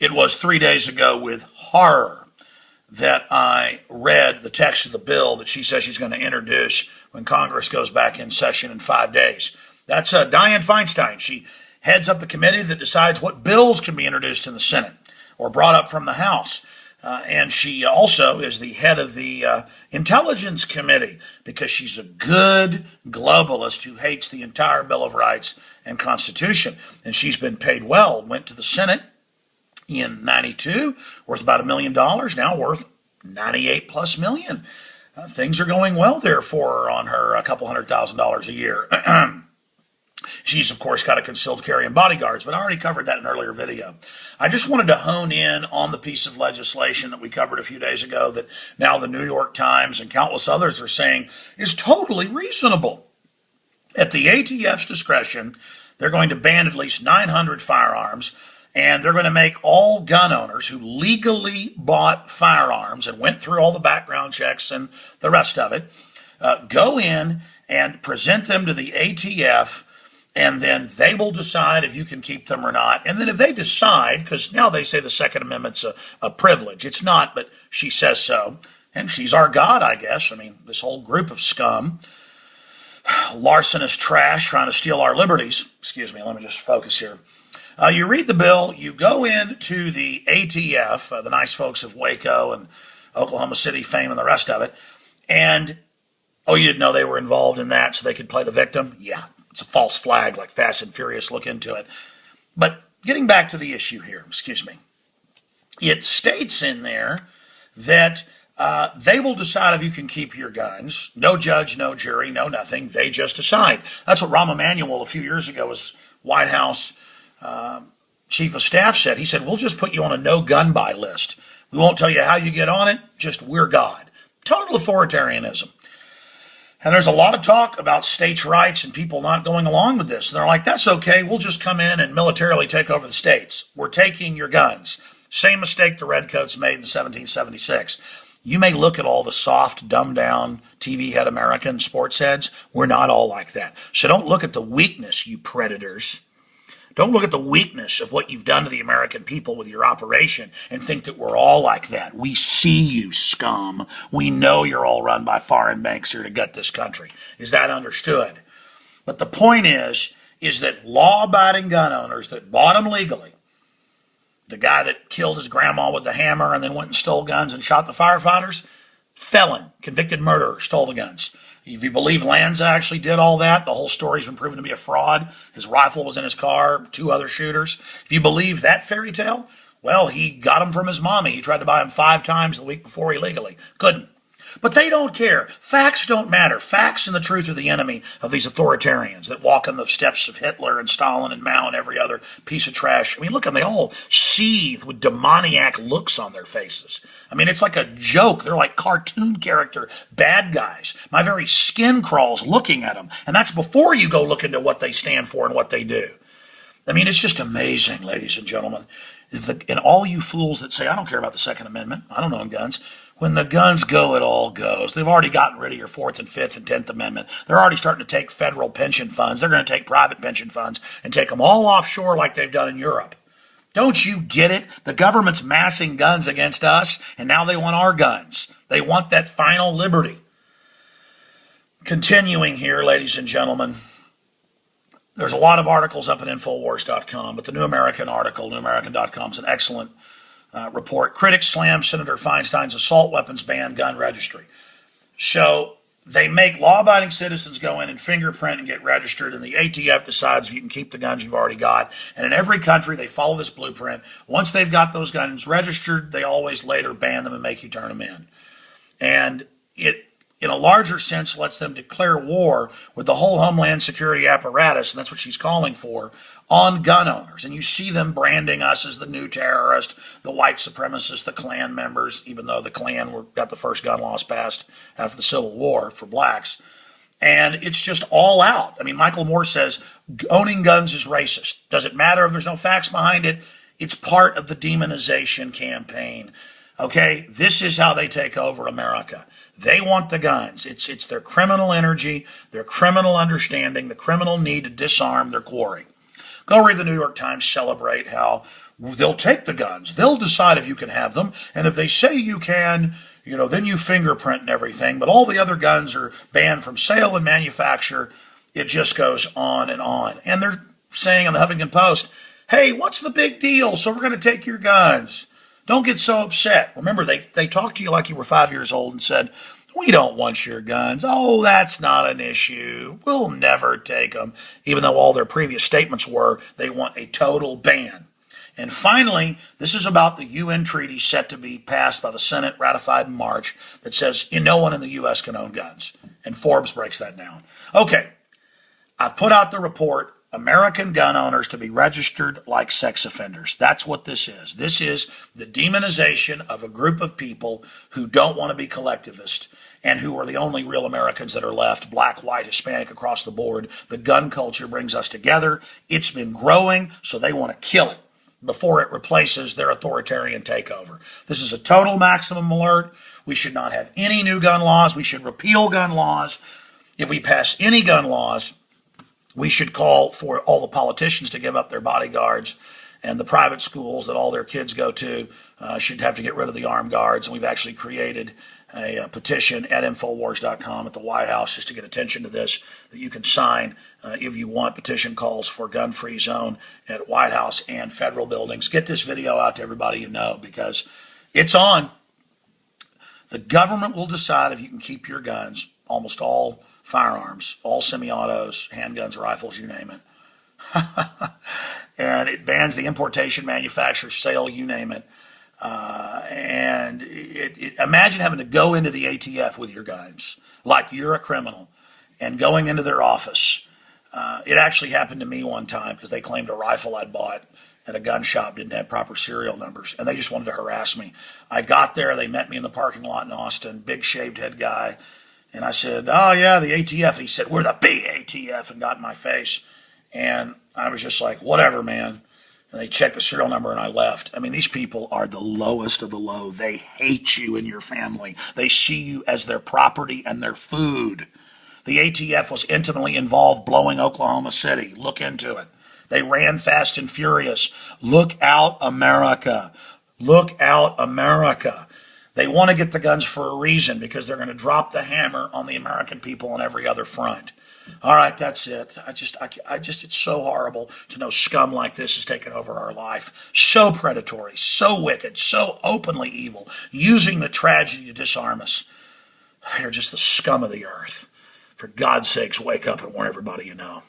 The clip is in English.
It was 3 days ago with horror that I read the text of the bill that she says she's going to introduce when Congress goes back in session in 5 days. That's Dianne Feinstein. She heads up the committee that decides what bills can be introduced in the Senate or brought up from the House. And she also is the head of the Intelligence Committee because she's a good globalist who hates the entire Bill of Rights and Constitution. And she's been paid well, went to the Senate in 92, worth about $1 million, now worth 98 plus million. Things are going well there for her on her a couple $100,000 a year. She's, of course, got a concealed carry and bodyguards, but I already covered that in an earlier video. I just wanted to hone in on the piece of legislation that we covered a few days ago that now the New York Times and countless others are saying is totally reasonable. At the ATF's discretion, they're going to ban at least 900 firearms, and they're going to make all gun owners who legally bought firearms and went through all the background checks and the rest of it, go in and present them to the ATF, and then they will decide if you can keep them or not. And then if they decide, because now they say the Second Amendment's a privilege. It's not, but she says so. And she's our God, I guess. I mean, this whole group of scum, larcenous trash trying to steal our liberties. Excuse me, let me just focus here. You read the bill, you go into the ATF, the nice folks of Waco and Oklahoma City fame and the rest of it, and, oh, you didn't know they were involved in that so they could play the victim? Yeah, it's a false flag like Fast and Furious, look into it. But getting back to the issue here, excuse me, it states in there that they will decide if you can keep your guns. No judge, no jury, no nothing. They just decide. That's what Rahm Emanuel a few years ago was White House chief of staff said. He said, we'll just put you on a no gun buy list. We won't tell you how you get on it, just we're God. Total authoritarianism. And there's a lot of talk about states' rights and people not going along with this. And they're like, that's okay, we'll just come in and militarily take over the states. We're taking your guns. Same mistake the Redcoats made in 1776. You may look at all the soft, dumbed-down, TV head American sports heads. We're not all like that. So don't look at the weakness, you predators. Don't look at the weakness of what you've done to the American people with your operation and think that we're all like that. We see you, scum. We know you're all run by foreign banks here to gut this country. Is that understood? But the point is that law-abiding gun owners that bought them legally, the guy that killed his grandma with the hammer and then went and stole guns and shot the firefighters, felon, convicted murderer, stole the guns. If you believe Lanza actually did all that, the whole story's been proven to be a fraud. His rifle was in his car, 2 other shooters. If you believe that fairy tale, well, he got them from his mommy. He tried to buy them 5 times the week before illegally. Couldn't. But they don't care. Facts don't matter. Facts and the truth are the enemy of these authoritarians that walk in the steps of Hitler and Stalin and Mao and every other piece of trash. I mean, look, they all seethe with demoniac looks on their faces. I mean, it's like a joke. They're like cartoon character bad guys. My very skin crawls looking at them. And that's before you go look into what they stand for and what they do. I mean, it's just amazing, ladies and gentlemen. And all you fools that say, I don't care about the Second Amendment, I don't own guns. When the guns go, it all goes. They've already gotten rid of your 4th and 5th and 10th Amendment. They're already starting to take federal pension funds. They're going to take private pension funds and take them all offshore like they've done in Europe. Don't you get it? The government's massing guns against us, and now they want our guns. They want that final liberty. Continuing here, ladies and gentlemen, there's a lot of articles up at Infowars.com, but the New American article, newamerican.com, is an excellent report. Critics slam Senator Feinstein's assault weapons ban gun registry. So they make law-abiding citizens go in and fingerprint and get registered, and the ATF decides if you can keep the guns you've already got. And in every country, they follow this blueprint. Once they've got those guns registered, they always later ban them and make you turn them in. And it, in a larger sense, lets them declare war with the whole Homeland Security apparatus, and that's what she's calling for, on gun owners. And you see them branding us as the new terrorist, the white supremacists, the Klan members, even though the Klan got the first gun laws passed after the Civil War for blacks. And it's just all out. I mean, Michael Moore says owning guns is racist. Does it matter if there's no facts behind it? It's part of the demonization campaign. Okay, this is how they take over America. They want the guns. It's their criminal energy, their criminal understanding, the criminal need to disarm their quarry. Go read the New York Times celebrate how they'll take the guns. They'll decide if you can have them. And if they say you can, then you fingerprint and everything. But all the other guns are banned from sale and manufacture. It just goes on and on. And they're saying on the Huffington Post, hey, what's the big deal? So we're going to take your guns. Don't get so upset. Remember, they talked to you like you were 5 years old and said, we don't want your guns. Oh, that's not an issue. We'll never take them. Even though all their previous statements were they want a total ban. And finally, this is about the UN treaty set to be passed by the Senate, ratified in March, that says no one in the U.S. can own guns. And Forbes breaks that down. Okay, I've put out the report, American gun owners to be registered like sex offenders. That's what this is. This is the demonization of a group of people who don't want to be collectivist and who are the only real Americans that are left, black, white, Hispanic, across the board. The gun culture brings us together. It's been growing, so they want to kill it before it replaces their authoritarian takeover. This is a total maximum alert. We should not have any new gun laws. We should repeal gun laws. If we pass any gun laws, we should call for all the politicians to give up their bodyguards, and the private schools that all their kids go to should have to get rid of the armed guards. And we've actually created a petition at Infowars.com at the White House just to get attention to this, that you can sign if you want. Petition calls for gun-free zone at White House and federal buildings. Get this video out to everybody you know, because it's on. The government will decide if you can keep your guns, almost all firearms, all semi-autos, handguns, rifles, you name it. And it bans the importation, manufacture, sale, you name it. And imagine having to go into the ATF with your guns, like you're a criminal, and going into their office. It actually happened to me one time because they claimed a rifle I'd bought at a gun shop didn't have proper serial numbers, and they just wanted to harass me. I got there, they met me in the parking lot in Austin, big shaved head guy, and I said, oh yeah, the ATF. He said, we're the big ATF, and got in my face. And I was just like, whatever, man. And they checked the serial number and I left. I mean, these people are the lowest of the low. They hate you and your family. They see you as their property and their food. The ATF was intimately involved blowing Oklahoma City. Look into it. They ran Fast and Furious. Look out, America. Look out, America. They want to get the guns for a reason, because they're going to drop the hammer on the American people on every other front. All right, that's it. It's so horrible to know scum like this has taken over our life. So predatory, so wicked, so openly evil, using the tragedy to disarm us. They're just the scum of the earth. For God's sakes, wake up and warn everybody you know.